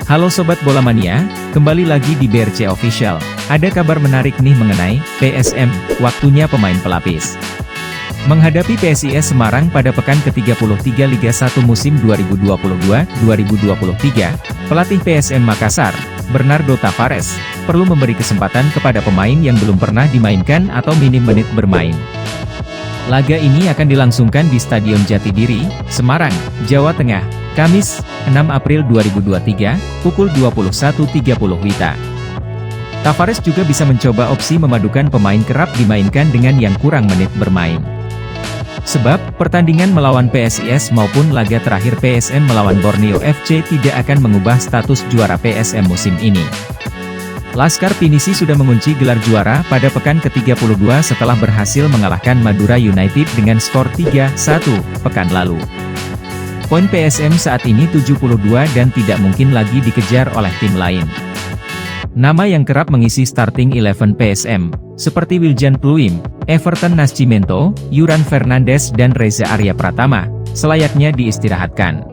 Halo Sobat Bola Mania, kembali lagi di BRC Official. Ada kabar menarik nih mengenai PSM, waktunya pemain pelapis. Menghadapi PSIS Semarang pada pekan ke-33 Liga 1 musim 2022-2023, pelatih PSM Makassar, Bernardo Tavares, perlu memberi kesempatan kepada pemain yang belum pernah dimainkan atau minim menit bermain. Laga ini akan dilangsungkan di Stadion Jatidiri, Semarang, Jawa Tengah, Kamis, 6 April 2023, pukul 21.30 WITA. Tavares juga bisa mencoba opsi memadukan pemain kerap dimainkan dengan yang kurang menit bermain. Sebab, pertandingan melawan PSIS maupun laga terakhir PSM melawan Borneo FC tidak akan mengubah status juara PSM musim ini. Laskar Pinisi sudah mengunci gelar juara pada pekan ke-32 setelah berhasil mengalahkan Madura United dengan skor 3-1, pekan lalu. Poin PSM saat ini 72 dan tidak mungkin lagi dikejar oleh tim lain. Nama yang kerap mengisi starting 11 PSM, seperti Wiljan Pluim, Everton Nascimento, Yuran Fernandes dan Reza Arya Pratama, selayaknya diistirahatkan.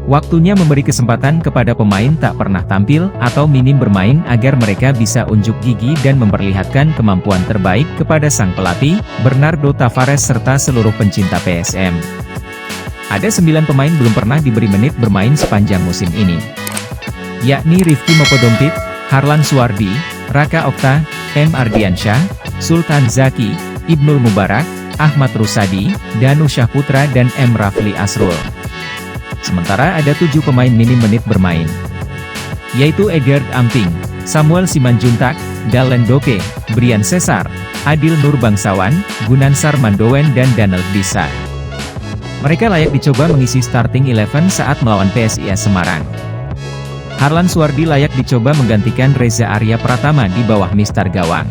Waktunya memberi kesempatan kepada pemain tak pernah tampil atau minim bermain agar mereka bisa unjuk gigi dan memperlihatkan kemampuan terbaik kepada sang pelatih, Bernardo Tavares serta seluruh pencinta PSM. Ada 9 pemain belum pernah diberi menit bermain sepanjang musim ini, yakni Rifki Mopodompit, Harlan Suwardi, Raka Okta, M. Ardiansyah, Sultan Zaki, Ibnul Mubarak, Ahmad Rusadi, Danu Syahputra dan M. Rafli Asrul. Sementara ada 7 pemain minim menit bermain, yaitu Edgard Amping, Samuel Simanjuntak, Dalen Doke, Brian Cesar, Adil Nur Bangsawan, Gunansar Mandowen dan Daniel Bisa. Mereka layak dicoba mengisi starting 11 saat melawan PSIS Semarang. Harlan Suwardi layak dicoba menggantikan Reza Arya Pratama di bawah Mister Gawang.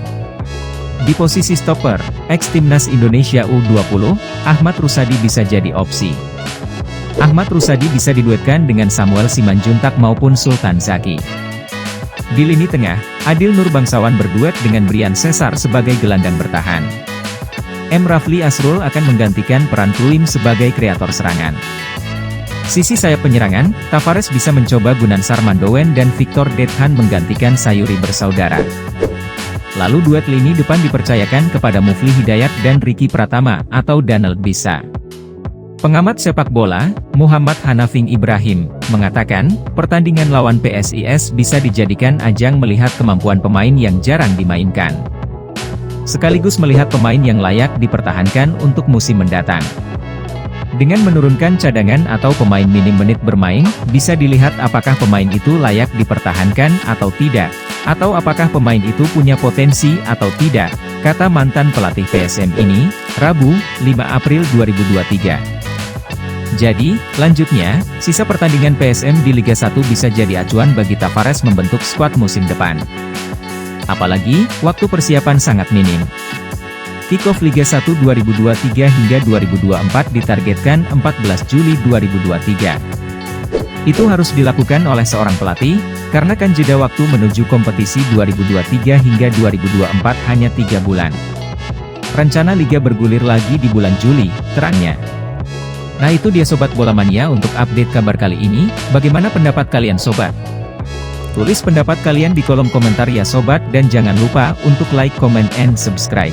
Di posisi stopper, ex-timnas Indonesia U20, Ahmad Rusadi bisa jadi opsi. Ahmad Rusadi bisa diduetkan dengan Samuel Simanjuntak maupun Sultan Zaki. Di lini tengah, Adil Nur Bangsawan berduet dengan Brian Cesar sebagai gelandang bertahan. M. Rafli Asrul akan menggantikan peran Pluim sebagai kreator serangan. Sisi sayap penyerangan, Tavares bisa mencoba Gunansar Mandowen dan Victor Dethan menggantikan Sayuri bersaudara. Lalu duet lini depan dipercayakan kepada Mufli Hidayat dan Ricky Pratama atau Daniel Bisa. Pengamat sepak bola, Muhammad Hanafing Ibrahim, mengatakan, pertandingan lawan PSIS bisa dijadikan ajang melihat kemampuan pemain yang jarang dimainkan, sekaligus melihat pemain yang layak dipertahankan untuk musim mendatang. Dengan menurunkan cadangan atau pemain minim menit bermain, bisa dilihat apakah pemain itu layak dipertahankan atau tidak, atau apakah pemain itu punya potensi atau tidak, kata mantan pelatih PSM ini, Rabu, 5 April 2023. Jadi, lanjutnya, sisa pertandingan PSM di Liga 1 bisa jadi acuan bagi Tavares membentuk skuad musim depan. Apalagi, waktu persiapan sangat minim. Kick-off Liga 1 2023 hingga 2024 ditargetkan 14 Juli 2023. Itu harus dilakukan oleh seorang pelatih, karena kan jeda waktu menuju kompetisi 2023 hingga 2024 hanya 3 bulan. Rencana Liga bergulir lagi di bulan Juli, terangnya. Nah itu dia Sobat Bola Mania untuk update kabar kali ini, bagaimana pendapat kalian Sobat? Tulis pendapat kalian di kolom komentar ya Sobat dan jangan lupa untuk like, comment, and subscribe.